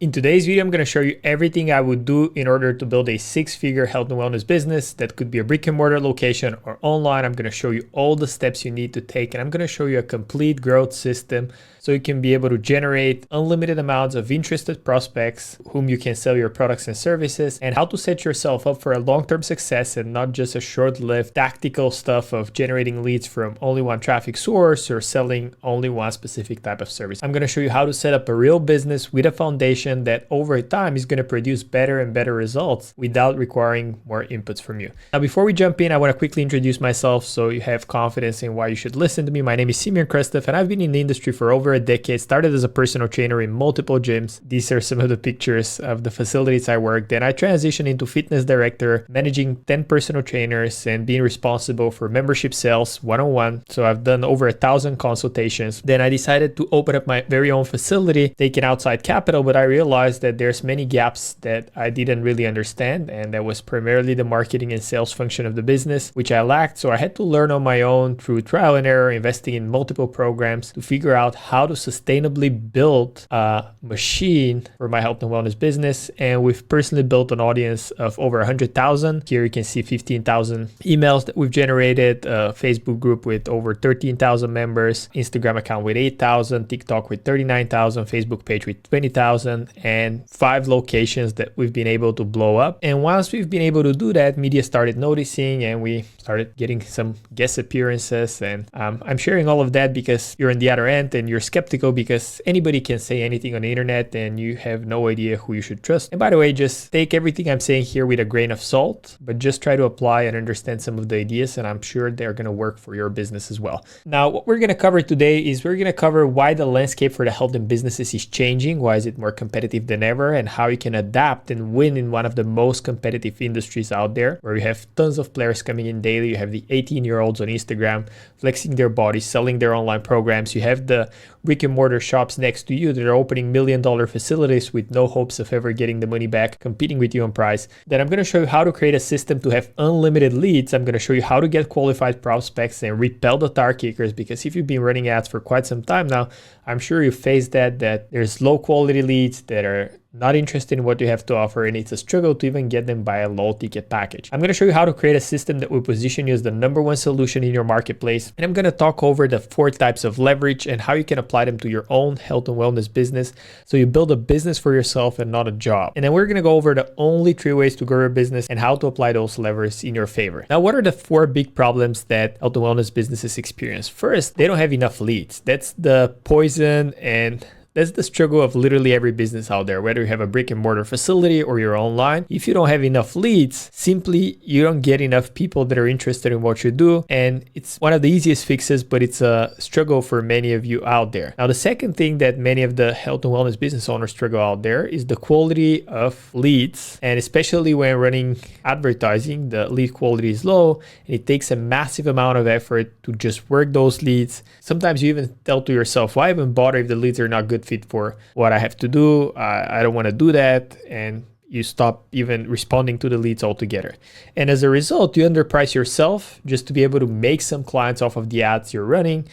In today's video, I'm going to show you everything I would do in order to build a six-figure health and wellness business that could be a brick and mortar location or online. I'm going to show you all the steps you need to take, and I'm going to show you a complete growth system so you can be able to generate unlimited amounts of interested prospects whom you can sell your products and services, and how to set yourself up for a long-term success and not just a short-lived tactical stuff of generating leads from only one traffic source or selling only one specific type of service. I'm going to show you how to set up a real business with a foundation that over time is going to produce better and better results without requiring more inputs from you. Now, before we jump in, I want to quickly introduce myself so you have confidence in why you should listen to me. My name is Simeon Krastev, and I've been in the industry for over a decade. Started as a personal trainer in multiple gyms. These are some of the pictures of the facilities I worked. Then I transitioned into fitness director, managing 10 personal trainers and being responsible for membership sales one-on-one. So I've done over 1,000 consultations. Then I decided to open up my very own facility, taking outside capital, but I realized that there's many gaps that I didn't really understand, and that was primarily the marketing and sales function of the business, which I lacked. So I had to learn on my own through trial and error, investing in multiple programs to figure out how to sustainably build a machine for my health and wellness business. And we've personally built an audience of over 100,000. Here you can see 15,000 emails that we've generated, a Facebook group with over 13,000 members, Instagram account with 8,000, TikTok with 39,000, Facebook page with 20,000, and 5 locations that we've been able to blow up. And once we've been able to do that, media started noticing and we started getting some guest appearances. And I'm sharing all of that because you're on the other end and you're skeptical, because anybody can say anything on the internet and you have no idea who you should trust. And by the way, just take everything I'm saying here with a grain of salt, but just try to apply and understand some of the ideas, and I'm sure they're going to work for your business as well. Now, what we're going to cover today is we're going to cover why the landscape for the health and businesses is changing, why is it more competitive than ever, and how you can adapt and win in one of the most competitive industries out there, where you have tons of players coming in daily. You have the 18-year-olds on Instagram flexing their bodies, selling their online programs. You have the brick and mortar shops next to you that are opening million-dollar facilities with no hopes of ever getting the money back, competing with you on price. Then I'm going to show you how to create a system to have unlimited leads. I'm going to show you how to get qualified prospects and repel the tire kickers, because if you've been running ads for quite some time now, I'm sure you faced that there's low quality leads that are not interested in what you have to offer, and it's a struggle to even get them by a low ticket package. I'm going to show you how to create a system that will position you as the #1 solution in your marketplace. And I'm going to talk over the 4 types of leverage and how you can apply them to your own health and wellness business, so you build a business for yourself and not a job. And then we're going to go over the only 3 ways to grow your business and how to apply those levers in your favor. Now, what are the 4 big problems that health and wellness businesses experience? First, they don't have enough leads. That's the poison, and that's the struggle of literally every business out there, whether you have a brick and mortar facility or you're online. If you don't have enough leads, simply you don't get enough people that are interested in what you do. And it's one of the easiest fixes, but it's a struggle for many of you out there. Now, the second thing that many of the health and wellness business owners struggle out there is the quality of leads. And especially when running advertising, the lead quality is low and it takes a massive amount of effort to just work those leads. Sometimes you even tell to yourself, why even bother if the leads are not good fit for what I have to do? I don't want to do that. And you stop even responding to the leads altogether. And as a result, you underprice yourself just to be able to make some clients off of the ads you're running.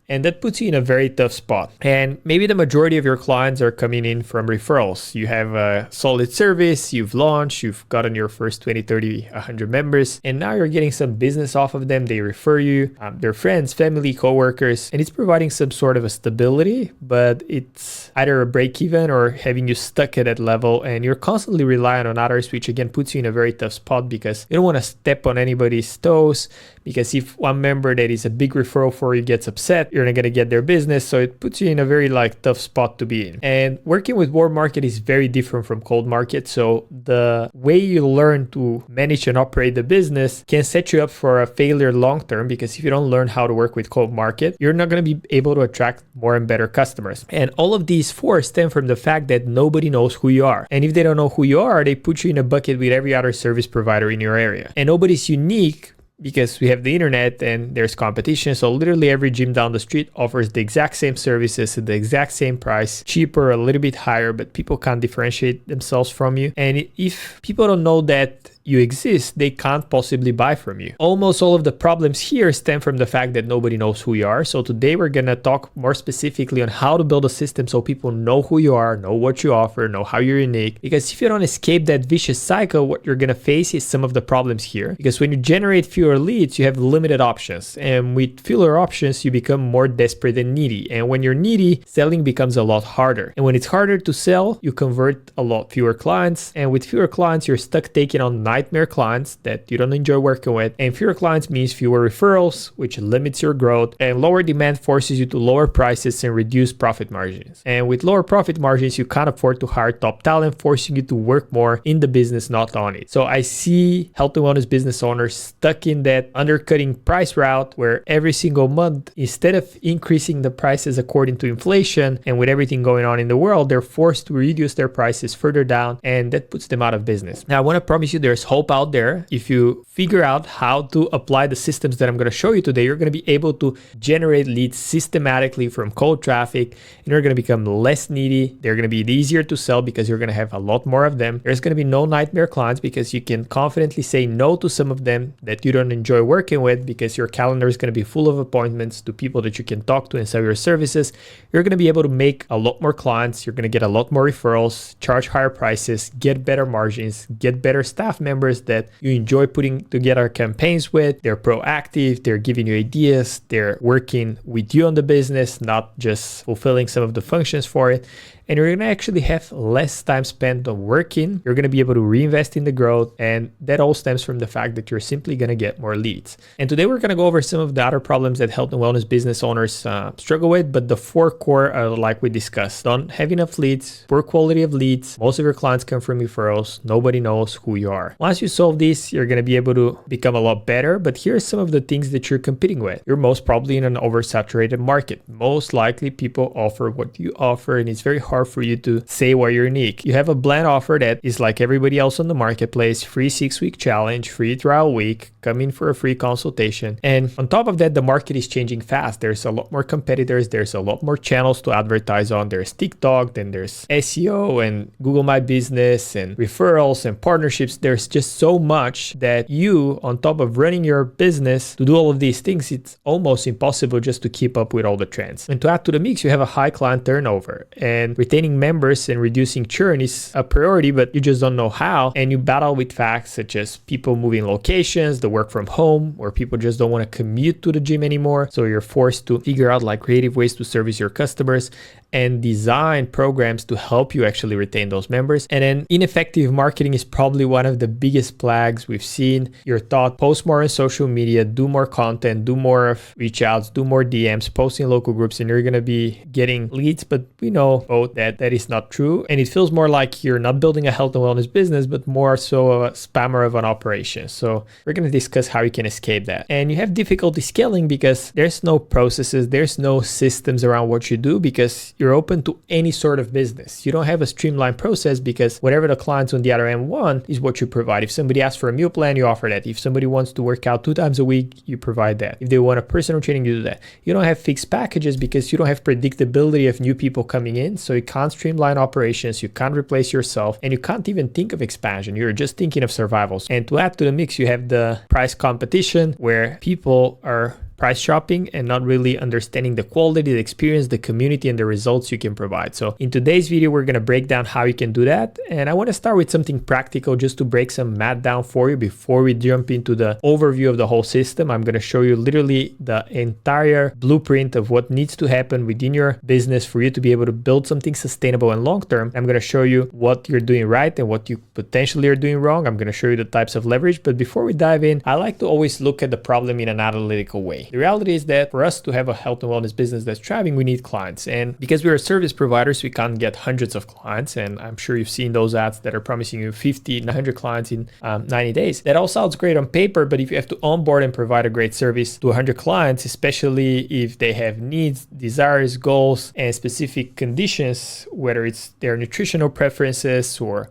And that puts you in a very tough spot. And maybe the majority of your clients are coming in from referrals. You have a solid service, you've launched, you've gotten your first 20, 30, 100 members, and now you're getting some business off of them. They refer you, their friends, family, coworkers, and it's providing some sort of a stability, but it's either a break even or having you stuck at that level, and you're constantly relying on others, which again puts you in a very tough spot because you don't want to step on anybody's toes, because if one member that is a big referral for you gets upset, you're not going to get their business. So it puts you in a very tough spot to be in. And working with warm market is very different from cold market. So the way you learn to manage and operate the business can set you up for a failure long term, because if you don't learn how to work with cold market, you're not going to be able to attract more and better customers. And all of these 4 stem from the fact that nobody knows who you are. And if they don't know who you are, they put you in a bucket with every other service provider in your area. And nobody's unique, because we have the internet and there's competition. So literally every gym down the street offers the exact same services at the exact same price, cheaper, a little bit higher, but people can't differentiate themselves from you. And if people don't know that you exist, they can't possibly buy from you. Almost all of the problems here stem from the fact that nobody knows who you are. So today we're going to talk more specifically on how to build a system so people know who you are, know what you offer, know how you're unique. Because if you don't escape that vicious cycle, what you're going to face is some of the problems here. Because when you generate fewer leads, you have limited options. And with fewer options, you become more desperate and needy. And when you're needy, selling becomes a lot harder. And when it's harder to sell, you convert a lot fewer clients. And with fewer clients, you're stuck taking on nightmare clients that you don't enjoy working with. And fewer clients means fewer referrals, which limits your growth. And lower demand forces you to lower prices and reduce profit margins. And with lower profit margins, you can't afford to hire top talent, forcing you to work more in the business, not on it. So I see health and wellness business owners stuck in that undercutting price route where every single month, instead of increasing the prices according to inflation and with everything going on in the world, they're forced to reduce their prices further down, and that puts them out of business. Now, I want to promise you there's hope out there. If you figure out how to apply the systems that I'm going to show you today, you're going to be able to generate leads systematically from cold traffic, and you're going to become less needy. They're going to be easier to sell because you're going to have a lot more of them. There's going to be no nightmare clients because you can confidently say no to some of them that you don't enjoy working with because your calendar is going to be full of appointments to people that you can talk to and sell your services. You're going to be able to make a lot more clients. You're going to get a lot more referrals, charge higher prices, get better margins, get better staff members that you enjoy putting together campaigns with. They're proactive. They're giving you ideas. They're working with you on the business, not just fulfilling some of the functions for it. And you're going to actually have less time spent on working. You're going to be able to reinvest in the growth. And that all stems from the fact that you're simply going to get more leads. And today we're going to go over some of the other problems that health and wellness business owners struggle with. But the four core are like we discussed. Don't have enough leads, poor quality of leads. Most of your clients come from referrals. Nobody knows who you are. Once you solve this, you're going to be able to become a lot better. But here's some of the things that you're competing with. You're most probably in an oversaturated market. Most likely people offer what you offer, and it's very hard for you to say why you're unique. You have a bland offer that is like everybody else on the marketplace, free 6-week challenge, free trial week, come in for a free consultation. And on top of that, the market is changing fast. There's a lot more competitors. There's a lot more channels to advertise on. There's TikTok, then there's SEO and Google My Business and referrals and partnerships. There's just so much that you, on top of running your business to do all of these things, it's almost impossible just to keep up with all the trends. And to add to the mix, you have a high client turnover, and retaining members and reducing churn is a priority, but you just don't know how. And you battle with facts such as people moving locations, the work from home, where people just don't want to commute to the gym anymore. So you're forced to figure out like creative ways to service your customers and design programs to help you actually retain those members. And then ineffective marketing is probably one of the biggest plagues we've seen. You're taught post more on social media, do more content, do more of reach outs, do more DMs, post in local groups, and you're going to be getting leads. But we know both that that is not true. And it feels more like you're not building a health and wellness business, but more so a spammer of an operation. So we're going to discuss how you can escape that. And you have difficulty scaling because there's no processes, there's no systems around what you do because you're open to any sort of business. You don't have a streamlined process because whatever the clients on the other end want is what you provide. If somebody asks for a meal plan, you offer that. If somebody wants to work out 2 times a week, you provide that. If they want a personal training, you do that. You don't have fixed packages because you don't have predictability of new people coming in. So you can't streamline operations, you can't replace yourself, and you can't even think of expansion. You're just thinking of survival. And to add to the mix, you have the price competition where people are price shopping and not really understanding the quality, the experience, the community, and the results you can provide. So in today's video, we're going to break down how you can do that. And I want to start with something practical just to break some math down for you before we jump into the overview of the whole system. I'm going to show you literally the entire blueprint of what needs to happen within your business for you to be able to build something sustainable and long-term. I'm going to show you what you're doing right and what you potentially are doing wrong. I'm going to show you the types of leverage. But before we dive in, I like to always look at the problem in an analytical way. The reality is that for us to have a health and wellness business that's thriving, we need clients. And because we're service providers, we can't get hundreds of clients. And I'm sure you've seen those ads that are promising you 50, 100 clients in 90 days. That all sounds great on paper, but if you have to onboard and provide a great service to 100 clients, especially if they have needs, desires, goals, and specific conditions, whether it's their nutritional preferences or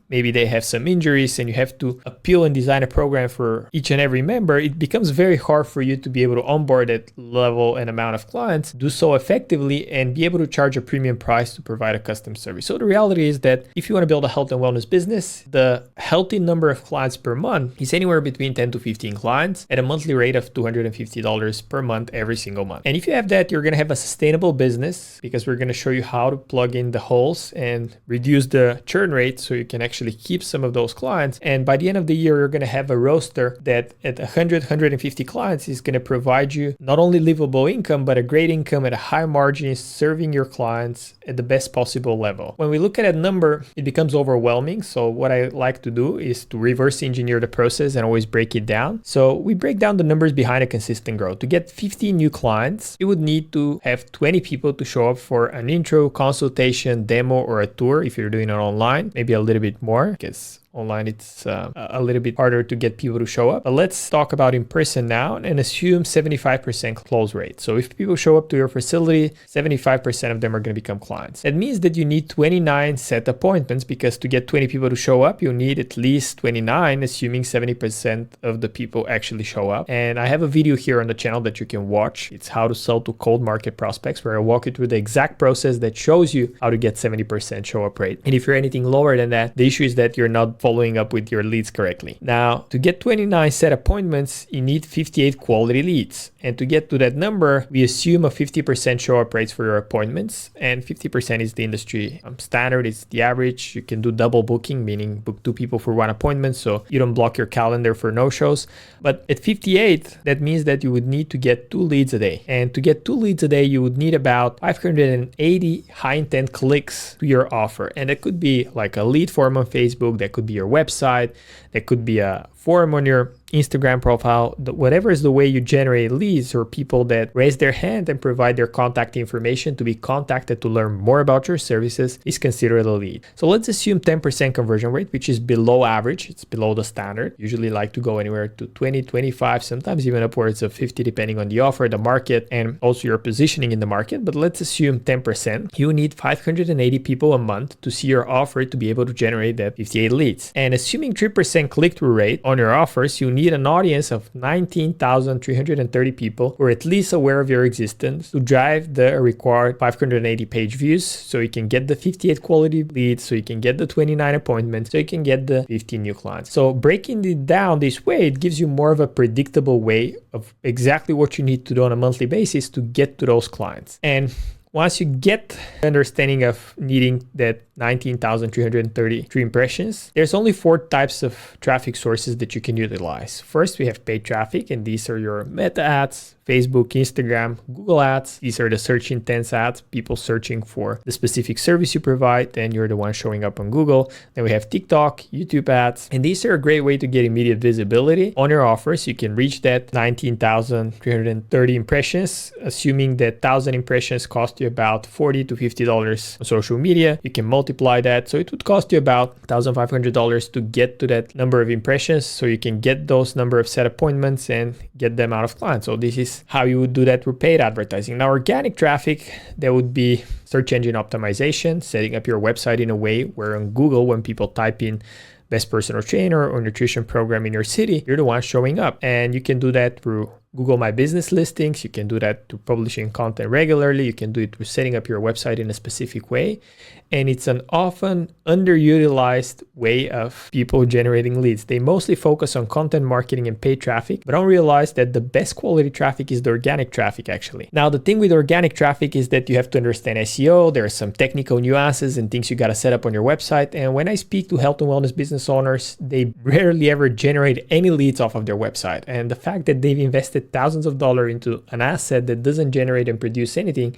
maybe they have some injuries, and you have to appeal and design a program for each and every member, it becomes very hard for you to be able to onboard that level and amount of clients, do so effectively, and be able to charge a premium price to provide a custom service. So the reality is that if you want to build a health and wellness business, the healthy number of clients per month is anywhere between 10 to 15 clients at a monthly rate of $250 per month every single month. And if you have that, you're going to have a sustainable business, because we're going to show you how to plug in the holes and reduce the churn rate so you can actually keep some of those clients. And by the end of the year, you're going to have a roster that at 150 clients is going to provide you not only livable income, but a great income at a high margin, serving your clients at the best possible level. When we look at that number, it becomes overwhelming. So what I like to do is to reverse engineer the process and always break it down. So we break down the numbers behind a consistent growth. To get 50 new clients, you would need to have 20 people to show up for an intro, consultation, demo, or a tour if you're doing it online, maybe a little bit more, because online, it's a little bit harder to get people to show up. But let's talk about in person now and assume 75% close rate. So if people show up to your facility, 75% of them are going to become clients. That means that you need 29 set appointments, because to get 20 people to show up, you need at least 29, assuming 70% of the people actually show up. And I have a video here on the channel that you can watch. It's how to sell to cold market prospects, where I walk you through the exact process that shows you how to get 70% show up rate. And if you're anything lower than that, the issue is that you're not following up with your leads correctly. Now, to get 29 set appointments, you need 58 quality leads. And to get to that number, we assume a 50% show up rates for your appointments. And 50% is the industry standard. It's the average. You can do double booking, meaning book 2 people for 1 appointment, so you don't block your calendar for no-shows. But at 58, that means that you would need to get 2 leads a day. And to get 2 leads a day, you would need about 580 high intent clicks to your offer. And it could be like a lead form on Facebook, that could be your website, that could be a forum on your Instagram profile, whatever is the way you generate leads, or people that raise their hand and provide their contact information to be contacted to learn more about your services, is considered a lead. So let's assume 10% conversion rate, which is below average. It's below the standard. Usually like to go anywhere to 20, 25, sometimes even upwards of 50, depending on the offer, the market, and also your positioning in the market. But let's assume 10%. You need 580 people a month to see your offer to be able to generate that 58 leads. And assuming 3% click-through rate on your offers, you need an audience of 19,330 people who are at least aware of your existence to drive the required 580 page views, so you can get the 58 quality leads, so you can get the 29 appointments, so you can get the 15 new clients. So breaking it down this way, it gives you more of a predictable way of exactly what you need to do on a monthly basis to get to those clients. And once you get understanding of needing that 19,333 impressions, there's only 4 types of traffic sources that you can utilize. First, we have paid traffic, and these are your meta ads, Facebook, Instagram, Google ads. These are the search intents ads, people searching for the specific service you provide, and you're the one showing up on Google. Then we have TikTok, YouTube ads, and these are a great way to get immediate visibility on your offers. You can reach that 19,330 impressions, assuming that 1,000 impressions cost you about $40 to $50 on social media. You can multiply that, so it would cost you about $1,500 to get to that number of impressions, so you can get those number of set appointments and get them out of clients. So this is how you would do that through paid advertising. Now, organic traffic, that would be search engine optimization, setting up your website in a way where on Google, when people type in best personal trainer or nutrition program in your city, you're the one showing up. And you can do that through Google My Business listings. You can do that through publishing content regularly. You can do it through setting up your website in a specific way. And it's an often underutilized way of people generating leads. They mostly focus on content marketing and paid traffic, but don't realize that the best quality traffic is the organic traffic, actually. Now, the thing with organic traffic is that you have to understand SEO. There are some technical nuances and things you got to set up on your website. And when I speak to health and wellness business owners, they rarely ever generate any leads off of their website. And the fact that they've invested thousands of dollars into an asset that doesn't generate and produce anything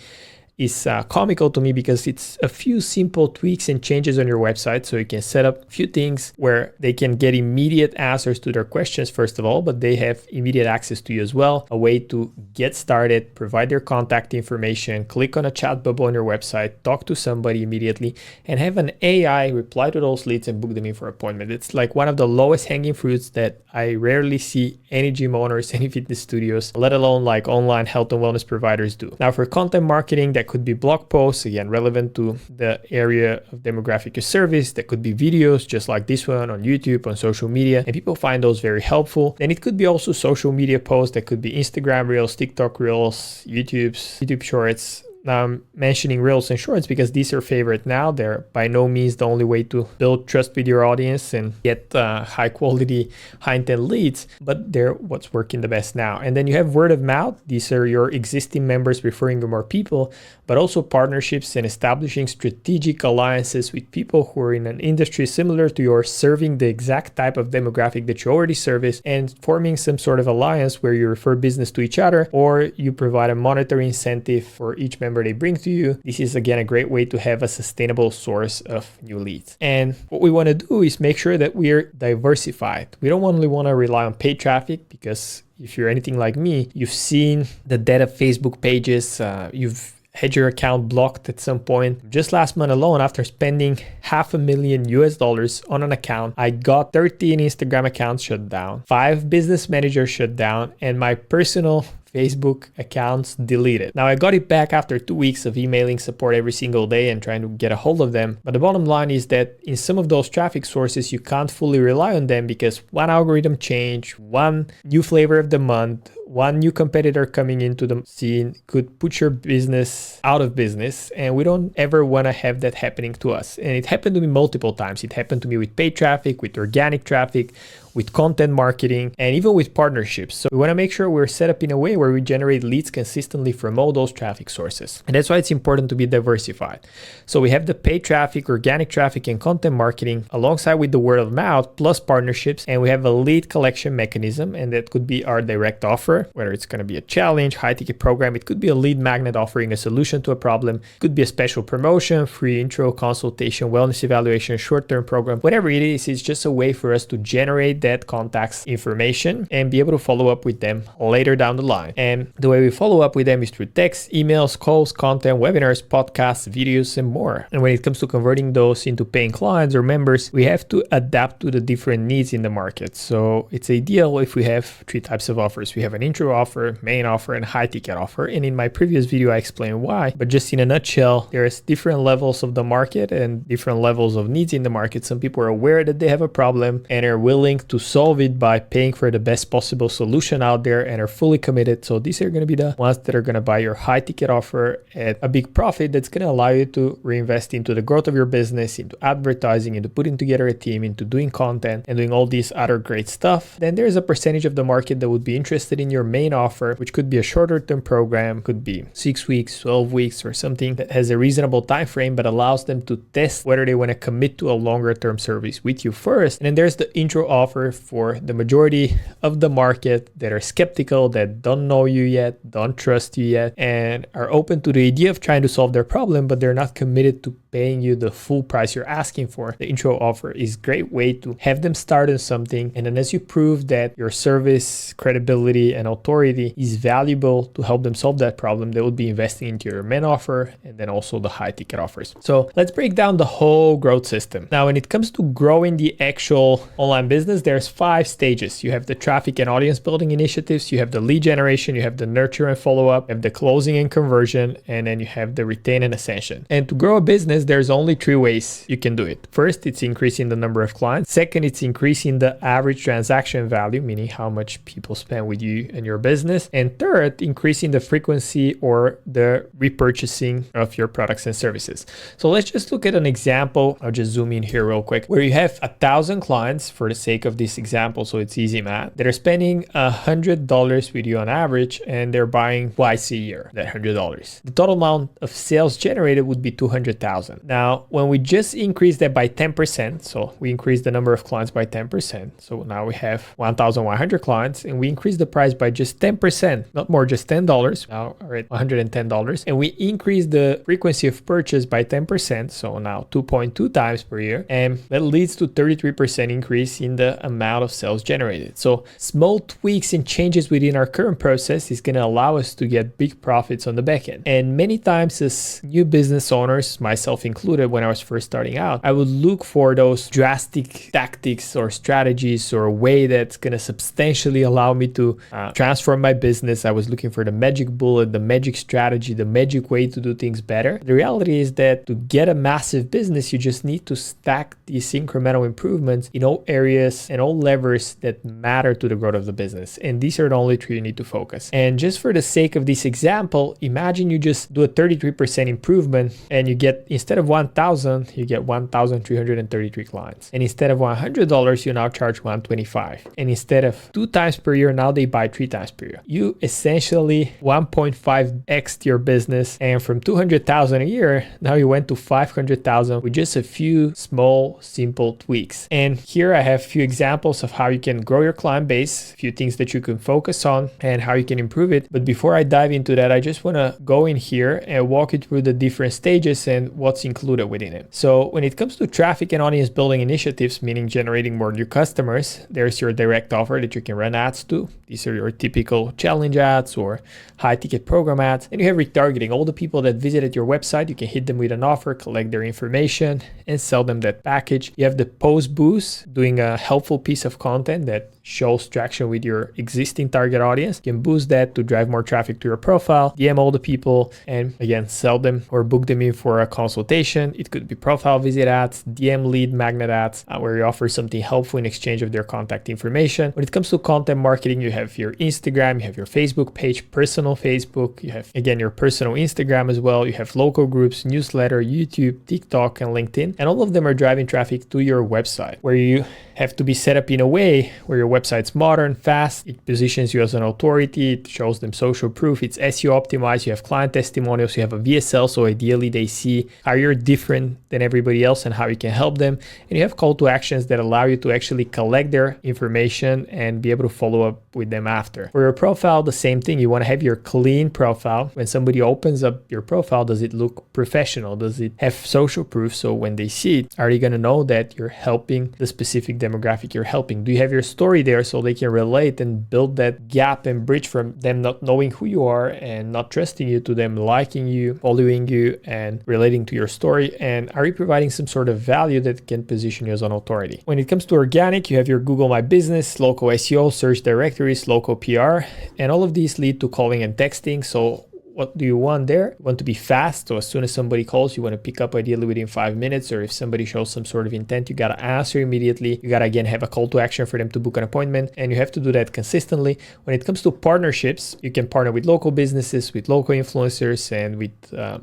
is comical to me, because it's a few simple tweaks and changes on your website. So you can set up a few things where they can get immediate answers to their questions, first of all, but they have immediate access to you as well. A way to get started, provide their contact information, click on a chat bubble on your website, talk to somebody immediately, and have an AI reply to those leads and book them in for appointment. It's like one of the lowest hanging fruits that I rarely see any gym owners, any fitness studios, let alone like online health and wellness providers do. Now, for content marketing, that could be blog posts, again, relevant to the area of demographic you service. That could be videos just like this one on YouTube, on social media, and people find those very helpful. Then it could be also social media posts. That could be Instagram Reels, TikTok Reels, YouTube Shorts. Now I'm mentioning Reels and Shorts because these are favorite now. They're by no means the only way to build trust with your audience and get high quality, high intent leads, but they're what's working the best now. And then you have word of mouth. These are your existing members referring to more people, but also partnerships and establishing strategic alliances with people who are in an industry similar to yours, serving the exact type of demographic that you already service, and forming some sort of alliance where you refer business to each other, or you provide a monetary incentive for each member they bring to you. This is again a great way to have a sustainable source of new leads. And what we want to do is make sure that we're diversified. We don't only want to rely on paid traffic, because if you're anything like me, you've seen the dead of Facebook pages, you've had your account blocked at some point. Just last month alone, after spending $500,000 on an account, I got 13 Instagram accounts shut down, 5 business managers shut down, and my personal Facebook accounts deleted. Now I got it back after 2 weeks of emailing support every single day and trying to get a hold of them. But the bottom line is that in some of those traffic sources, you can't fully rely on them because one algorithm change, one new flavor of the month, one new competitor coming into the scene could put your business out of business. And we don't ever want to have that happening to us. And it happened to me multiple times. It happened to me with paid traffic, with organic traffic, with content marketing, and even with partnerships. So we want to make sure we're set up in a way where we generate leads consistently from all those traffic sources. And that's why it's important to be diversified. So we have the paid traffic, organic traffic, and content marketing alongside with the word of mouth plus partnerships. And we have a lead collection mechanism, and that could be our direct offer, whether it's going to be a challenge, high ticket program. It could be a lead magnet offering a solution to a problem. It could be a special promotion, free intro consultation, wellness evaluation, short-term program, whatever it is. It's just a way for us to generate that contacts information and be able to follow up with them later down the line. And the way we follow up with them is through text, emails, calls, content, webinars, podcasts, videos, and more. And when it comes to converting those into paying clients or members, we have to adapt to the different needs in the market. So it's ideal if we have 3 types of offers. We have an intro offer, main offer, and high ticket offer. And in my previous video, I explained why, but just in a nutshell, there's different levels of the market and different levels of needs in the market. Some people are aware that they have a problem and are willing to solve it by paying for the best possible solution out there and are fully committed. So these are going to be the ones that are going to buy your high ticket offer at a big profit that's going to allow you to reinvest into the growth of your business, into advertising, into putting together a team, into doing content and doing all these other great stuff. Then there's a percentage of the market that would be interested in your main offer, which could be a shorter term program, could be 6 weeks, 12 weeks, or something that has a reasonable time frame but allows them to test whether they want to commit to a longer term service with you first. And then there's the intro offer for the majority of the market that are skeptical, that don't know you yet, don't trust you yet, and are open to the idea of trying to solve their problem, but they're not committed to paying you the full price you're asking for. The intro offer is a great way to have them start on something, and then as you prove that your service, credibility, and authority is valuable to help them solve that problem, they will be investing into your main offer and then also the high ticket offers. So let's break down the whole growth system. Now, when it comes to growing the actual online business, there's 5 stages. You have the traffic and audience building initiatives, you have the lead generation, you have the nurture and follow up, you have the closing and conversion, and then you have the retain and ascension. And to grow a business, there's only 3 ways you can do it. First, it's increasing the number of clients. Second, it's increasing the average transaction value, meaning how much people spend with you and your business. And third, increasing the frequency or the repurchasing of your products and services. So let's just look at an example. I'll just zoom in here real quick, where you have 1,000 clients for the sake of this example, so it's easy math, that are spending $100 with you on average, and they're buying twice a year, that $100. The total amount of sales generated would be $200,000. Now, when we just increase that by 10%, so we increase the number of clients by 10%. So now we have 1,100 clients, and we increase the price by just 10%, not more, just $10. Now we're at $110. And we increase the frequency of purchase by 10%. So now 2.2 times per year. And that leads to 33% increase in the amount of sales generated. So small tweaks and changes within our current process is going to allow us to get big profits on the back end. And many times as new business owners, myself included, when I was first starting out, I would look for those drastic tactics or strategies or a way that's going to substantially allow me to transform my business. I was looking for the magic bullet, the magic strategy, the magic way to do things better. The reality is that to get a massive business, you just need to stack these incremental improvements in all areas and all levers that matter to the growth of the business. And these are the only three you need to focus. And just for the sake of this example, imagine you just do a 33% improvement and you get, instead of 1,000, you get 1,333 clients. And instead of $100, you now charge $125. And instead of 2 times per year, now they buy 3 times per year. You essentially 1.5x your business, and from 200,000 a year, now you went to 500,000 with just a few small, simple tweaks. And here I have a few examples of how you can grow your client base, a few things that you can focus on and how you can improve it. But before I dive into that, I just want to go in here and walk you through the different stages and what's included within it. So when it comes to traffic and audience building initiatives, meaning generating more new customers, there's your direct offer that you can run ads to. These are your typical challenge ads or high ticket program ads. And you have retargeting. All the people that visited your website, you can hit them with an offer, collect their information and sell them that package. You have the post boost, doing a helpful piece of content that shows traction with your existing target audience. You can boost that to drive more traffic to your profile, DM all the people, and again, sell them or book them in for a consultation. It could be profile visit ads, DM lead magnet ads, where you offer something helpful in exchange of their contact information. When it comes to content marketing, you have your Instagram, you have your Facebook page, personal Facebook, you have, again, your personal Instagram as well. You have local groups, newsletter, YouTube, TikTok, and LinkedIn. And all of them are driving traffic to your website, where you have to be set up in a way where your website's modern, fast, it positions you as an authority, it shows them social proof, it's SEO optimized, you have client testimonials, you have a VSL, so ideally they see how you're different than everybody else and how you can help them. And you have call to actions that allow you to actually collect their information and be able to follow up with them after. For your profile, the same thing. You want to have your clean profile. When somebody opens up your profile, does it look professional? Does it have social proof? So when they see it, are they going to know that you're helping the specific demographic you're helping? Do you have your story there so they can relate and build that gap and bridge from them not knowing who you are and not trusting you to them liking you, following you, and relating to your story? And are you providing some sort of value that can position you as an authority? When it comes to organic, you have your Google My Business, local SEO, search directories, local PR, and all of these lead to calling and texting. So what do you want there? You want to be fast. So as soon as somebody calls, you want to pick up ideally within 5 minutes, or if somebody shows some sort of intent, you got to answer immediately. You got to, again, have a call to action for them to book an appointment, and you have to do that consistently. When it comes to partnerships, you can partner with local businesses, with local influencers, and with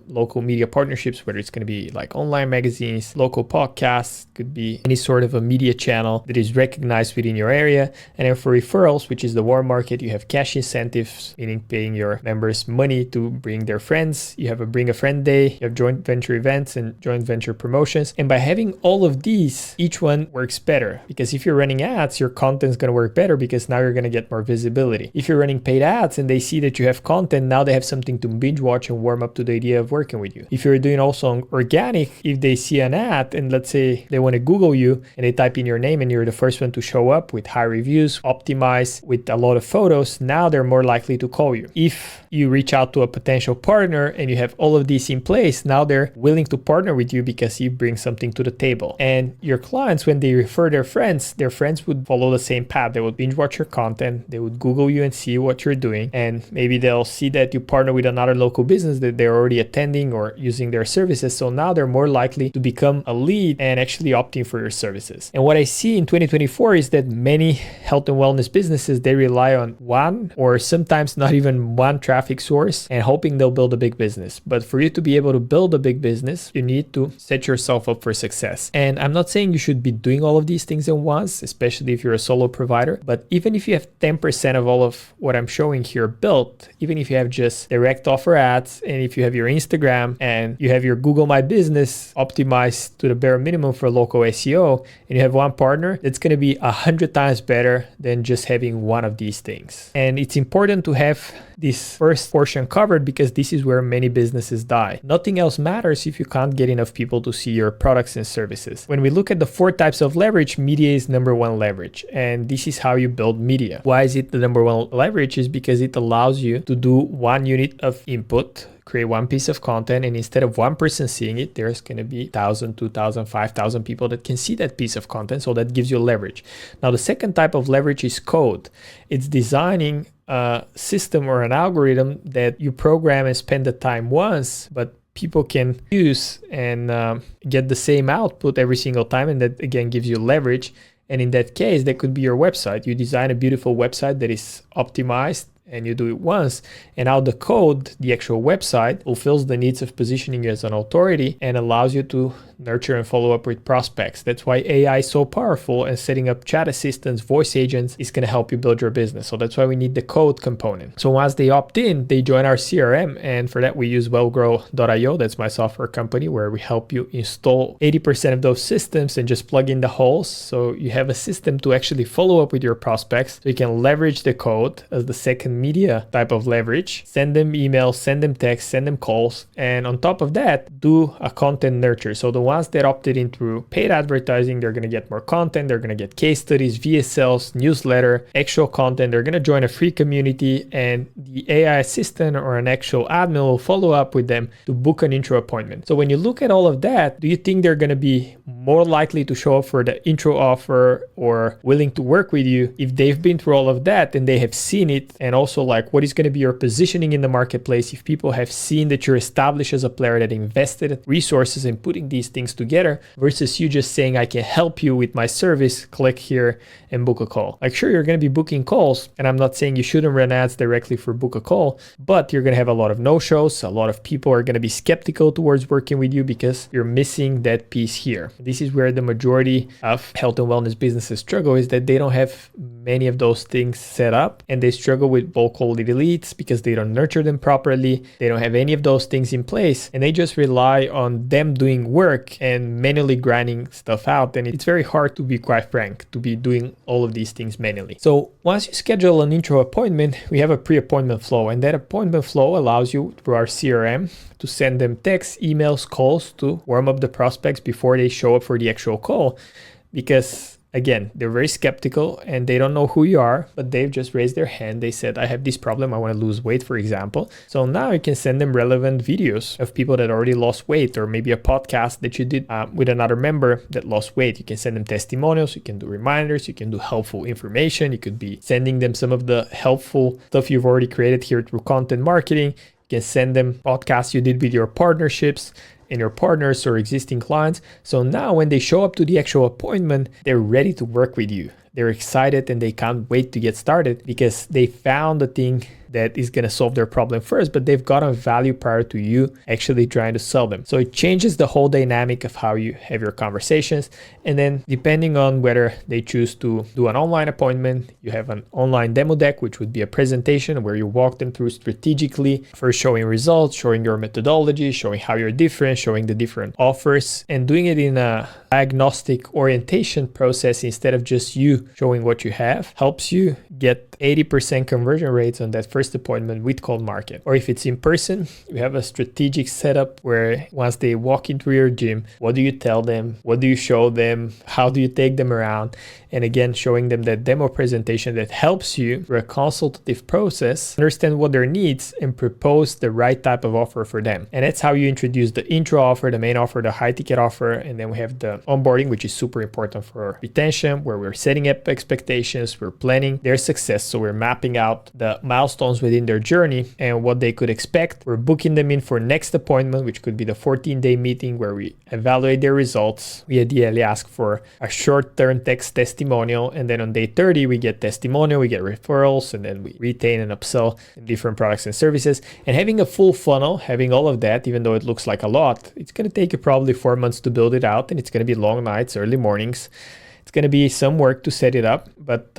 local media partnerships, whether it's going to be like online magazines, local podcasts, could be any sort of a media channel that is recognized within your area. And then for referrals, which is the warm market, you have cash incentives, meaning paying your members money to bring their friends. You have a bring a friend day, you have joint venture events and joint venture promotions. And by having all of these, each one works better, because if you're running ads, your content is going to work better because now you're going to get more visibility. If you're running paid ads and they see that you have content, now they have something to binge watch and warm up to the idea of working with you. If you're doing also organic, if they see an ad and let's say they want to Google you and they type in your name and you're the first one to show up with high reviews, optimized with a lot of photos, now they're more likely to call you. If you reach out to a potential partner and you have all of these in place, now they're willing to partner with you because you bring something to the table. And your clients, when they refer their friends would follow the same path. They would binge watch your content, they would Google you and see what you're doing, and maybe they'll see that you partner with another local business that they're already attending or using their services. So now they're more likely to become a lead and actually opting for your services. And what I see in 2024 is that many health and wellness businesses, they rely on one or sometimes not even one traffic source and hoping they'll build a big business. But for you to be able to build a big business, you need to set yourself up for success. And I'm not saying you should be doing all of these things at once, especially if you're a solo provider. But even if you have 10% of all of what I'm showing here built, even if you have just direct offer ads, and if you have your Instagram and you have your Google My Business optimized to the bare minimum for local SEO, and you have one partner, that's going to be 100 times better than just having one of these things. And it's important to have this first portion covered because this is where many businesses die. Nothing else matters if you can't get enough people to see your products and services. When we look at the 4 types of leverage, media is number 1 leverage. And this is how you build media. Why is it the number 1 leverage? Is because it allows you to do 1 unit of input, create 1 piece of content, and instead of 1 person seeing it, there's going to be 1,000, 2,000, 5,000 people that can see that piece of content. So that gives you leverage. Now, the second type of leverage is code. It's designing a system or an algorithm that you program and spend the time once, but people can use and get the same output every single time. And that again gives you leverage. And in that case, that could be your website. You design a beautiful website that is optimized and you do it once, and now the code, the actual website, fulfills the needs of positioning you as an authority and allows you to nurture and follow up with prospects. That's why AI is so powerful, and setting up chat assistants, voice agents is going to help you build your business. So that's why we need the code component. So once they opt in, they join our CRM, and for that we use wellgrow.io. That's my software company where we help you install 80% of those systems and just plug in the holes. So you have a system to actually follow up with your prospects. So you can leverage the code as the second media type of leverage, send them emails, send them texts, send them calls, and on top of that, do a content nurture. So the ones that opted into paid advertising, they're going to get more content, they're going to get case studies, VSLs, newsletter, actual content, they're going to join a free community, and the AI assistant or an actual admin will follow up with them to book an intro appointment. So when you look at all of that, do you think they're going to be more likely to show up for the intro offer or willing to work with you if they've been through all of that and they have seen it? And also, like, what is going to be your positioning in the marketplace if people have seen that you're established as a player that invested resources in putting these things together, versus you just saying, I can help you with my service, click here and book a call. Like, sure, you're going to be booking calls, and I'm not saying you shouldn't run ads directly for book a call, but you're going to have a lot of no-shows. A lot of people are going to be skeptical towards working with you because you're missing that piece here. This is where the majority of health and wellness businesses struggle, is that they don't have many of those things set up, and they struggle with bulk quality leads because they don't nurture them properly. They don't have any of those things in place, and they just rely on them doing work and manually grinding stuff out. And it's very hard, to be quite frank, to be doing all of these things manually. So once you schedule an intro appointment, we have a pre-appointment flow, and that appointment flow allows you through our CRM to send them texts, emails, calls to warm up the prospects before they show up for the actual call. Because again, they're very skeptical and they don't know who you are, but they've just raised their hand. They said, I have this problem, I want to lose weight, for example. So now you can send them relevant videos of people that already lost weight, or maybe a podcast that you did with another member that lost weight. You can send them testimonials, you can do reminders, you can do helpful information. You could be sending them some of the helpful stuff you've already created here through content marketing. You can send them podcasts you did with your partnerships and your partners or existing clients. So now when they show up to the actual appointment, they're ready to work with you. They're excited and they can't wait to get started because they found the thing that is going to solve their problem first, but they've got a value prior to you actually trying to sell them. So it changes the whole dynamic of how you have your conversations. And then depending on whether they choose to do an online appointment, you have an online demo deck, which would be a presentation where you walk them through strategically, first showing results, showing your methodology, showing how you're different, showing the different offers, and doing it in a diagnostic orientation process instead of just you showing what you have, helps you get 80% conversion rates on that first appointment with cold market. Or if it's in person, you have a strategic setup where once they walk into your gym, what do you tell them? What do you show them? How do you take them around? And again, showing them that demo presentation that helps you through a consultative process, understand what their needs and propose the right type of offer for them. And that's how you introduce the intro offer, the main offer, the high ticket offer. And then we have the onboarding, which is super important for retention, where we're setting up expectations, we're planning their success. So we're mapping out the milestones within their journey and what they could expect. We're booking them in for next appointment, which could be the 14-day meeting where we evaluate their results. We ideally ask for a short-term text testimonial. And then on day 30, we get testimonial, we get referrals, and then we retain and upsell different products and services. And having a full funnel, having all of that, even though it looks like a lot, it's going to take you probably 4 months to build it out. And it's going to be long nights, early mornings. It's going to be some work to set it up, but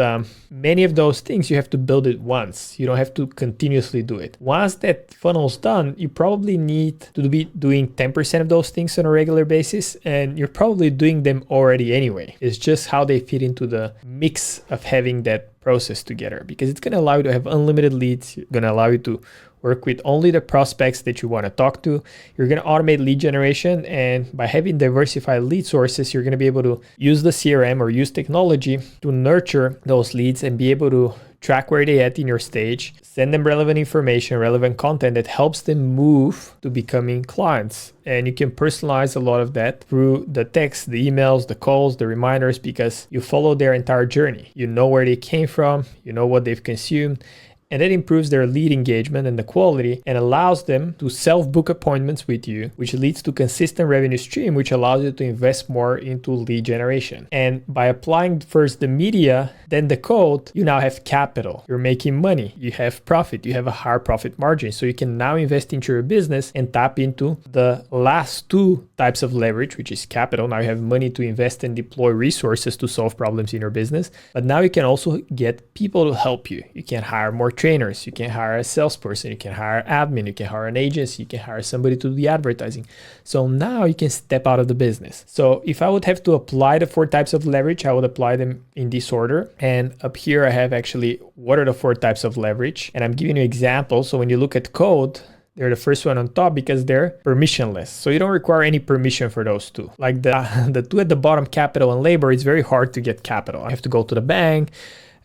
many of those things you have to build it once. You don't have to continuously do it. Once that funnel's done, you probably need to be doing 10% of those things on a regular basis, and you're probably doing them already anyway. It's just how they fit into the mix of having that process together, because it's going to allow you to have unlimited leads. It's going to allow you to work with only the prospects that you want to talk to. You're going to automate lead generation, and by having diversified lead sources, you're going to be able to use the CRM or use technology to nurture those leads and be able to track where they at in your stage, send them relevant information, relevant content that helps them move to becoming clients. And you can personalize a lot of that through the text, the emails, the calls, the reminders, because you follow their entire journey. You know where they came from, you know what they've consumed, And that improves their lead engagement and the quality and allows them to self-book appointments with you, which leads to consistent revenue stream, which allows you to invest more into lead generation. And by applying first the media, then the code, you now have capital. You're making money. You have profit. You have a higher profit margin. So you can now invest into your business and tap into the last two types of leverage, which is capital. Now you have money to invest and deploy resources to solve problems in your business. But now you can also get people to help you. You can hire more trainers. You can hire a salesperson. You can hire admin. You can hire an agency. You can hire somebody to do the advertising. So now you can step out of the business. So if I would have to apply the 4 types of leverage, I would apply them in this order. And up here, I have actually what are the 4 types of leverage. And I'm giving you examples. So when you look at code, they're the first one on top because they're permissionless. So you don't require any permission for those two. Like the two at the bottom, capital and labor, it's very hard to get capital. I have to go to the bank.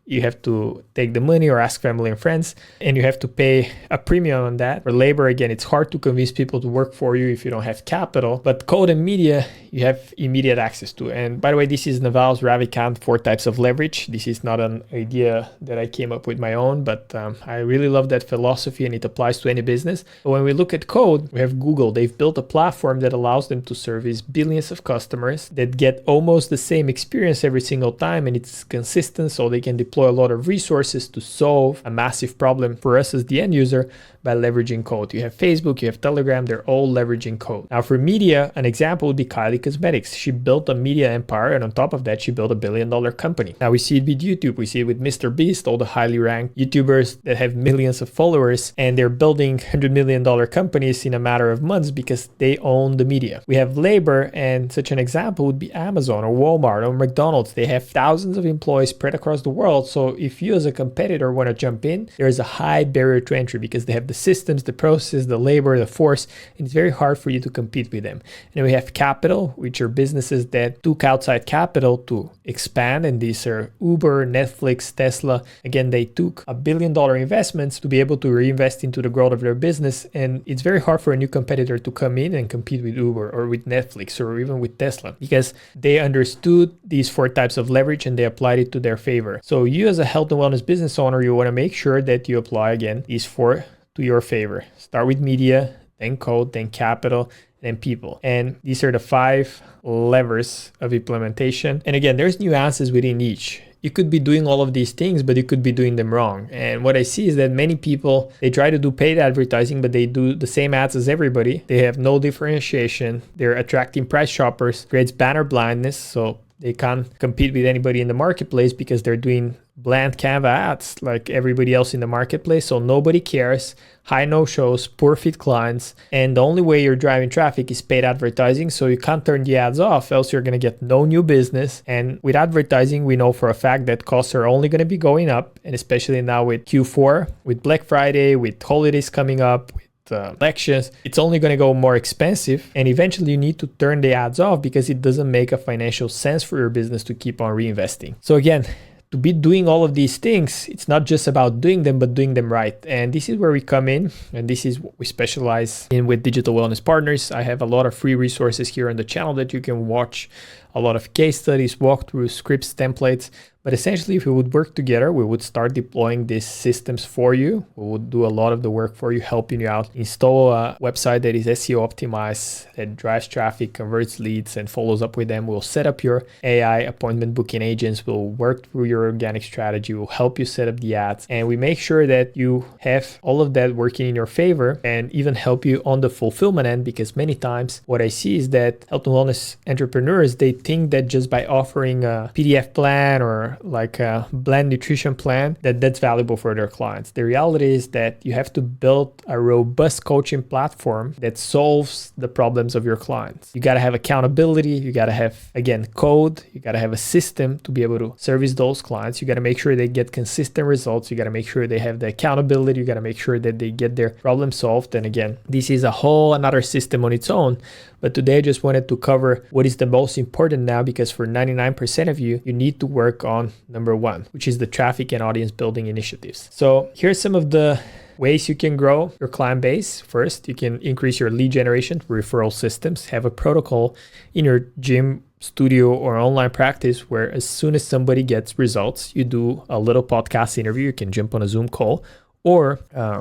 You have to take the money or ask family and friends, and you have to pay a premium on that. For labor, again, it's hard to convince people to work for you if you don't have capital. But code and media, you have immediate access to. And by the way, this is Naval's Ravikant 4 types of leverage. This is not an idea that I came up with my own, but I really love that philosophy and it applies to any business. But when we look at code, we have Google. They've built a platform that allows them to service billions of customers that get almost the same experience every single time, and it's consistent, so they can deploy a lot of resources to solve a massive problem for us as the end user by leveraging code. You have Facebook, you have Telegram, they're all leveraging code. Now for media, an example would be Kylie Cosmetics. She built a media empire, and on top of that, she built $1 billion company. Now we see it with YouTube, we see it with Mr. Beast, all the highly ranked YouTubers that have millions of followers, and they're building $100 million companies in a matter of months because they own the media. We have labor, and such an example would be Amazon or Walmart or McDonald's. They have thousands of employees spread across the world. So if you as a competitor want to jump in, there's a high barrier to entry because they have the systems, the process, the labor, the force, and it's very hard for you to compete with them. And then we have capital, which are businesses that took outside capital to expand, and these are Uber, Netflix, Tesla. Again, they took $1 billion investments to be able to reinvest into the growth of their business, and it's very hard for a new competitor to come in and compete with Uber or with Netflix or even with Tesla because they understood these 4 types of leverage and they applied it to their favor. So you as a health and wellness business owner, you want to make sure that you apply, again, these 4 to your favor. Start with media, then code, then capital, then people. And these are the 5 levers of implementation. And again, there's nuances within each. You could be doing all of these things, but you could be doing them wrong. And what I see is that many people, they try to do paid advertising, but they do the same ads as everybody. They have no differentiation. They're attracting price shoppers, creates banner blindness. So they can't compete with anybody in the marketplace because they're doing bland Canva ads like everybody else in the marketplace. So nobody cares, high no-shows, poor fit clients. And the only way you're driving traffic is paid advertising. So you can't turn the ads off, else you're going to get no new business. And with advertising, we know for a fact that costs are only going to be going up. And especially now with Q4, with Black Friday, with holidays coming up, elections, it's only going to go more expensive, and eventually you need to turn the ads off because it doesn't make a financial sense for your business to keep on reinvesting. So again, to be doing all of these things, it's not just about doing them, but doing them right. And this is where we come in, and this is what we specialize in with Digital Wellness Partners. I have a lot of free resources here on the channel that you can watch, a lot of case studies, walkthroughs, scripts, templates. But essentially, if we would work together, we would start deploying these systems for you. We would do a lot of the work for you, helping you out. Install a website that is SEO optimized, that drives traffic, converts leads, and follows up with them. We'll set up your AI appointment booking agents. We'll work through your organic strategy. We'll help you set up the ads. And we make sure that you have all of that working in your favor and even help you on the fulfillment end, because many times what I see is that health and wellness entrepreneurs, they think that just by offering a PDF plan or like a blend nutrition plan, that's valuable for their clients. The reality is that you have to build a robust coaching platform that solves the problems of your clients. You got to have accountability. You got to have, again, code. You got to have a system to be able to service those clients. You got to make sure they get consistent results. You got to make sure they have the accountability. You got to make sure that they get their problem solved. And again, this is a whole another system on its own. But today I just wanted to cover what is the most important now, because for 99% of you, you need to work on number 1, which is the traffic and audience building initiatives. So here's some of the ways you can grow your client base. First, you can increase your lead generation through referral systems. Have a protocol in your gym, studio, or online practice where as soon as somebody gets results, you do a little podcast interview. You can jump on a Zoom call, Or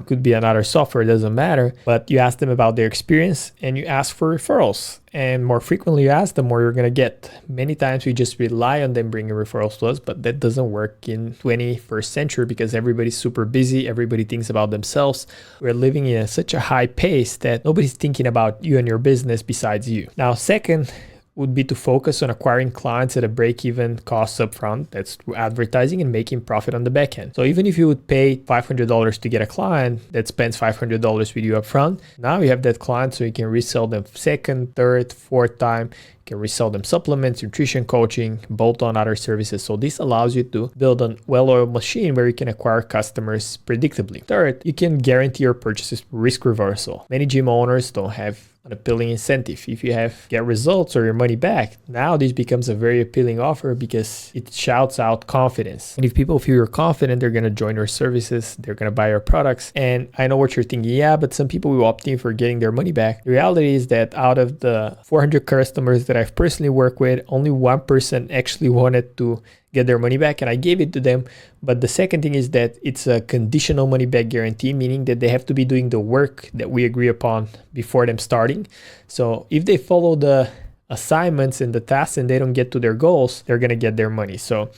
could be another software, doesn't matter, but you ask them about their experience and you ask for referrals. And more frequently you ask, the more you're going to get. Many times we just rely on them bringing referrals to us, but that doesn't work in 21st century because everybody's super busy. Everybody thinks about themselves. We're living in such a high pace that nobody's thinking about you and your business besides you. Now, second would be to focus on acquiring clients at a break-even cost upfront. That's through advertising and making profit on the back end. So even if you would pay $500 to get a client that spends $500 with you upfront, now you have that client so you can resell them second, third, fourth time. You can resell them supplements, nutrition coaching, bolt on other services. So this allows you to build a well-oiled machine where you can acquire customers predictably. Third, you can guarantee your purchases risk reversal. Many gym owners don't have an appealing incentive. If you get results or your money back, now this becomes a very appealing offer because it shouts out confidence. And if people feel you're confident, they're going to join your services, they're going to buy your products. And I know what you're thinking, yeah, but some people will opt in for getting their money back. The reality is that out of the 400 customers that I've personally worked with, only one person actually wanted to get their money back, and I gave it to them. But the second thing is that it's a conditional money back guarantee, meaning that they have to be doing the work that we agree upon before them starting. So if they follow the assignments and the tasks and they don't get to their goals, they're going to get their money. So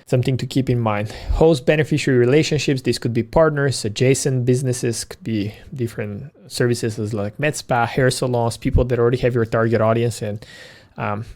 something to keep in mind. Host beneficiary relationships, this could be partners, adjacent businesses, could be different services like med spa, hair salons, people that already have your target audience, and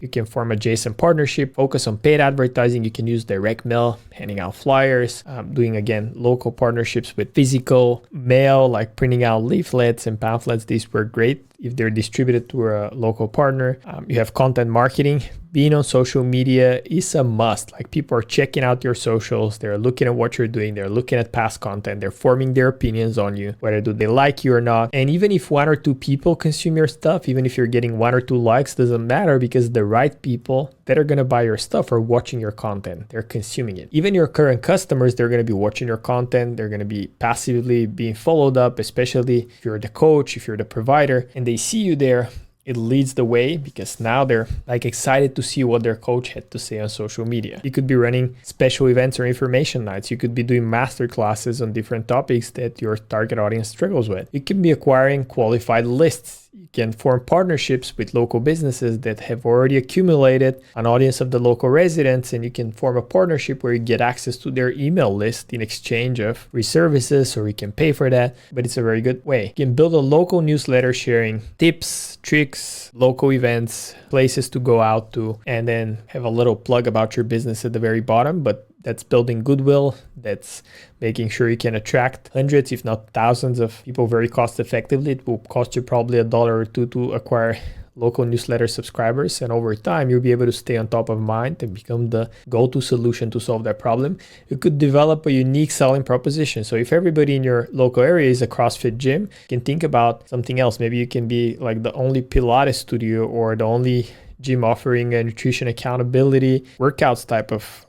you can form adjacent partnership, focus on paid advertising. You can use direct mail, handing out flyers, doing, again, local partnerships with physical mail, like printing out leaflets and pamphlets. These work great if they're distributed to a local partner. You have content marketing. Being on social media is a must. Like, people are checking out your socials. They're looking at what you're doing. They're looking at past content. They're forming their opinions on you, whether do they like you or not. And even if one or two people consume your stuff, even if you're getting one or two likes, doesn't matter, because the right people that are going to buy your stuff are watching your content. They're consuming it. Even your current customers, they're going to be watching your content. They're going to be passively being followed up, especially if you're the coach, if you're the provider, and they see you there. It leads the way because now they're like excited to see what their coach had to say on social media. You could be running special events or information nights. You could be doing master classes on different topics that your target audience struggles with. You can be acquiring qualified lists. You can form partnerships with local businesses that have already accumulated an audience of the local residents, and you can form a partnership where you get access to their email list in exchange of free services, or you can pay for that, but it's a very good way. You can build a local newsletter sharing tips, tricks, local events, places to go out to, and then have a little plug about your business at the very bottom. But that's building goodwill. That's making sure you can attract hundreds, if not thousands of people very cost effectively. It will cost you probably $1 or $2 to acquire local newsletter subscribers. And over time, you'll be able to stay on top of mind and become the go-to solution to solve that problem. You could develop a unique selling proposition. So if everybody in your local area is a CrossFit gym, you can think about something else. Maybe you can be like the only Pilates studio or the only gym offering a nutrition accountability workouts type of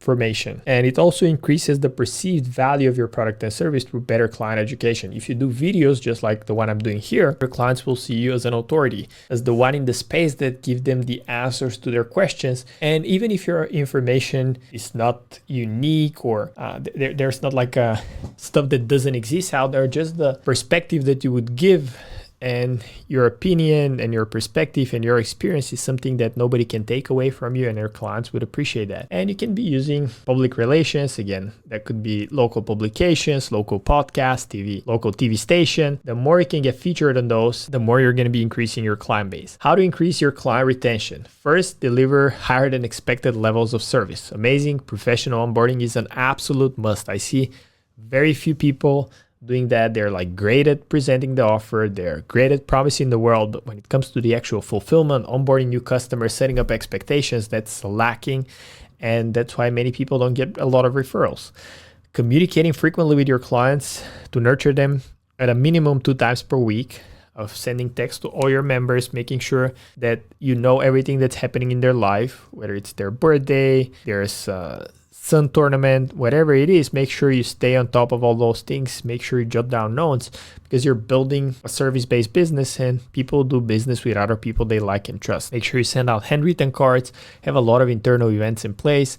formation. And it also increases the perceived value of your product and service through better client education. If you do videos just like the one I'm doing here, your clients will see you as an authority, as the one in the space that give them the answers to their questions. And even if your information is not unique or there's not like a stuff that doesn't exist out there, just the perspective that you would give and your opinion and your perspective and your experience is something that nobody can take away from you, and your clients would appreciate that. And you can be using public relations. Again, that could be local publications, local podcasts, TV, local TV station. The more you can get featured on those, the more you're going to be increasing your client base. How to increase your client retention? First, deliver higher than expected levels of service. Amazing professional onboarding is an absolute must. I see very few people doing that. They're like great at presenting the offer. They're great at promising the world. But when it comes to the actual fulfillment, onboarding new customers, setting up expectations, that's lacking. And that's why many people don't get a lot of referrals. Communicating frequently with your clients to nurture them at a minimum 2 times per week, of sending text to all your members, making sure that you know everything that's happening in their life, whether it's their birthday, there's sun tournament, whatever it is. Make sure you stay on top of all those things. Make sure you jot down notes, because you're building a service-based business and people do business with other people they like and trust. Make sure you send out handwritten cards, have a lot of internal events in place.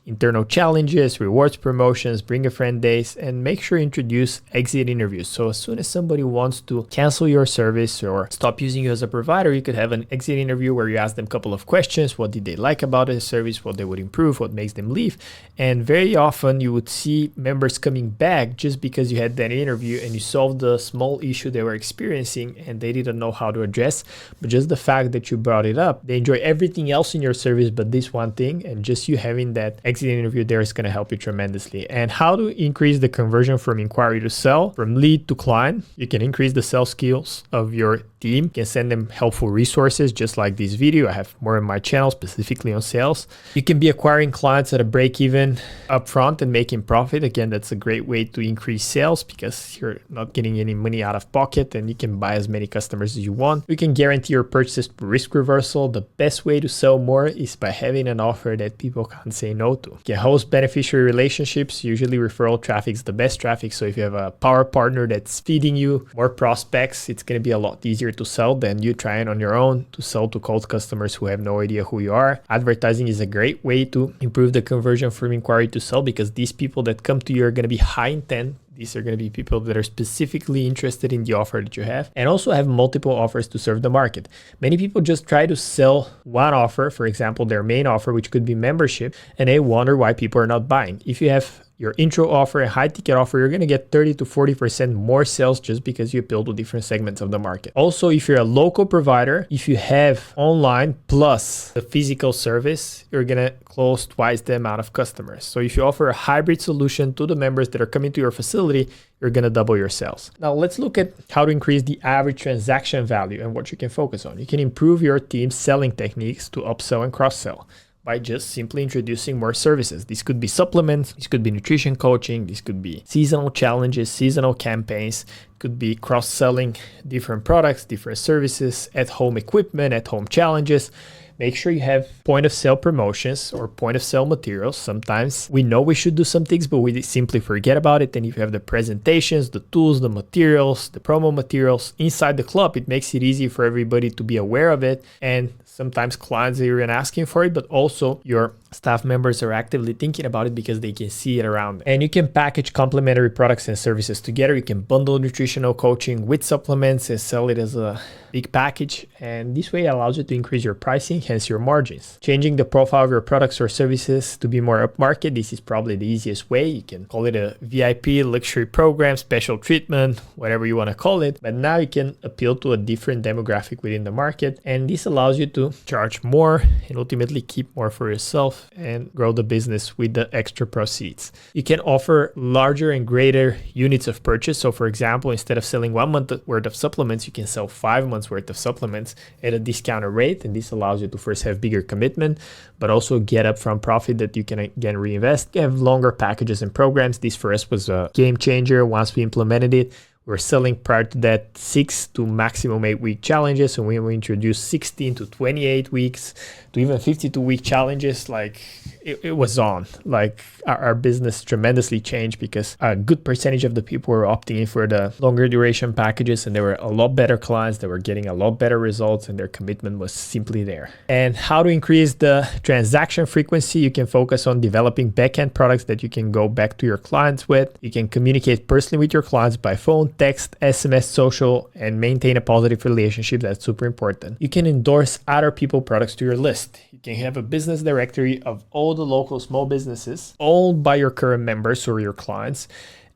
internal challenges, rewards promotions, bring a friend days, and make sure you introduce exit interviews. So as soon as somebody wants to cancel your service or stop using you as a provider, you could have an exit interview where you ask them a couple of questions. What did they like about the service? What they would improve? What makes them leave? And very often you would see members coming back just because you had that interview and you solved the small issue they were experiencing and they didn't know how to address. But just the fact that you brought it up, they enjoy everything else in your service but this one thing, and just you having that exit interview there is going to help you tremendously. And how to increase the conversion from inquiry to sell, from lead to client. You can increase the sales skills of your team. You can send them helpful resources just like this video. I have more on my channel specifically on sales. You can be acquiring clients at a break even upfront and making profit. Again, that's a great way to increase sales because you're not getting any money out of pocket and you can buy as many customers as you want. You can guarantee your purchases for risk reversal. The best way to sell more is by having an offer that people can't say no to. You can host beneficiary relationships. Usually referral traffic is the best traffic. So if you have a power partner that's feeding you more prospects, it's going to be a lot easier to sell than you trying on your own to sell to cold customers who have no idea who you are. Advertising is a great way to improve the conversion from inquiry to sell because these people that come to you are going to be high intent. These are going to be people that are specifically interested in the offer that you have and also have multiple offers to serve the market. Many people just try to sell one offer, for example, their main offer, which could be membership, and they wonder why people are not buying. If you have your intro offer, a high ticket offer, you're going to get 30 to 40% more sales just because you appeal to different segments of the market. Also, if you're a local provider, if you have online plus the physical service, you're going to close twice the amount of customers. So if you offer a hybrid solution to the members that are coming to your facility, you're going to double your sales. Now let's look at how to increase the average transaction value and what you can focus on. You can improve your team's selling techniques to upsell and cross-sell by just simply introducing more services. These could be supplements, this could be nutrition coaching, this could be seasonal challenges, seasonal campaigns, it could be cross-selling different products, different services, at-home equipment, at-home challenges. Make sure you have point of sale promotions or point of sale materials. Sometimes we know we should do some things, but we simply forget about it. And if you have the presentations, the tools, the materials, the promo materials inside the club, it makes it easy for everybody to be aware of it. And sometimes clients are even asking for it, but also your staff members are actively thinking about it because they can see it around them. And you can package complementary products and services together. You can bundle nutritional coaching with supplements and sell it as a big package. And this way allows you to increase your pricing, hence your margins. Changing the profile of your products or services to be more upmarket. This is probably the easiest way. You can call it a VIP, luxury program, special treatment, whatever you want to call it. But now you can appeal to a different demographic within the market. And this allows you to charge more and ultimately keep more for yourself and grow the business with the extra proceeds. You can offer larger and greater units of purchase. So for example, instead of selling 1 month worth of supplements, you can sell 5 months worth of supplements at a discounted rate. And this allows you to first have bigger commitment, but also get upfront profit that you can again reinvest. You have longer packages and programs. This for us was a game changer once we implemented it. We're selling prior to that 6 to maximum 8 week challenges. And when we introduced 16 to 28 weeks to even 52 week challenges, like it was on. Like our business tremendously changed because a good percentage of the people were opting in for the longer duration packages, and they were a lot better clients. They were getting a lot better results, and their commitment was simply there. And how to increase the transaction frequency? You can focus on developing backend products that you can go back to your clients with. You can communicate personally with your clients by phone, text, SMS, social, and maintain a positive relationship. That's super important. You can endorse other people products to your list. You can have a business directory of all the local small businesses owned by your current members or your clients,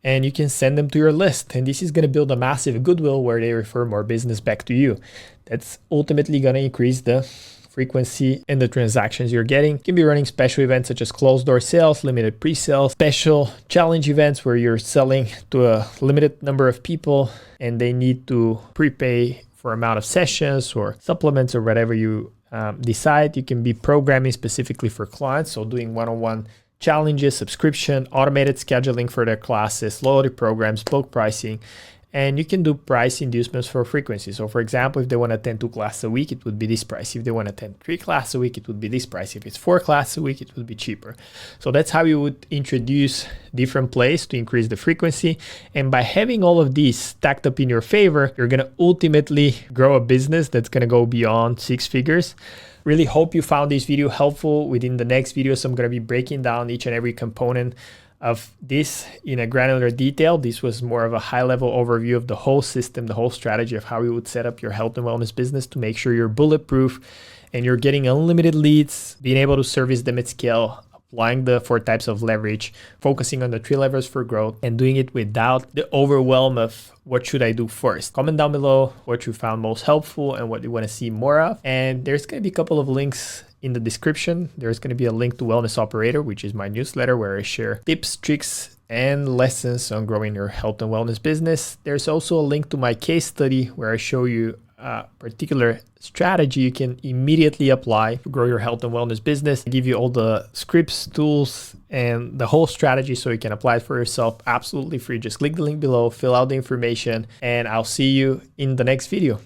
and you can send them to your list. And this is going to build a massive goodwill where they refer more business back to you. That's ultimately going to increase the frequency and the transactions you're getting. You can be running special events such as closed door sales, limited pre-sales, special challenge events where you're selling to a limited number of people and they need to prepay for amount of sessions or supplements or whatever you decide. You can be programming specifically for clients, so doing one-on-one challenges, subscription, automated scheduling for their classes, loyalty programs, bulk pricing. And you can do price inducements for frequency. So for example, if they want to attend 2 classes a week, it would be this price. If they want to attend 3 classes a week, it would be this price. If it's 4 classes a week, it would be cheaper. So that's how you would introduce different plays to increase the frequency. And by having all of these stacked up in your favor, you're going to ultimately grow a business that's going to go beyond 6 figures. Really hope you found this video helpful. Within the next videos, I'm going to be breaking down each and every component of this in a granular detail. This was more of a high-level overview of the whole system, the whole strategy of how you would set up your health and wellness business to make sure you're bulletproof and you're getting unlimited leads, being able to service them at scale, applying the 4 types of leverage, focusing on the 3 levers for growth, and doing it without the overwhelm of what should I do first. Comment down below what you found most helpful and what you want to see more of. And there's going to be a couple of links in the description. There's going to be a link to Wellness Operator, which is my newsletter where I share tips, tricks, and lessons on growing your health and wellness business. There's also a link to my case study where I show you a particular strategy you can immediately apply to grow your health and wellness business. I give you all the scripts, tools, and the whole strategy so you can apply it for yourself absolutely free. Just click the link below, fill out the information, and I'll see you in the next video.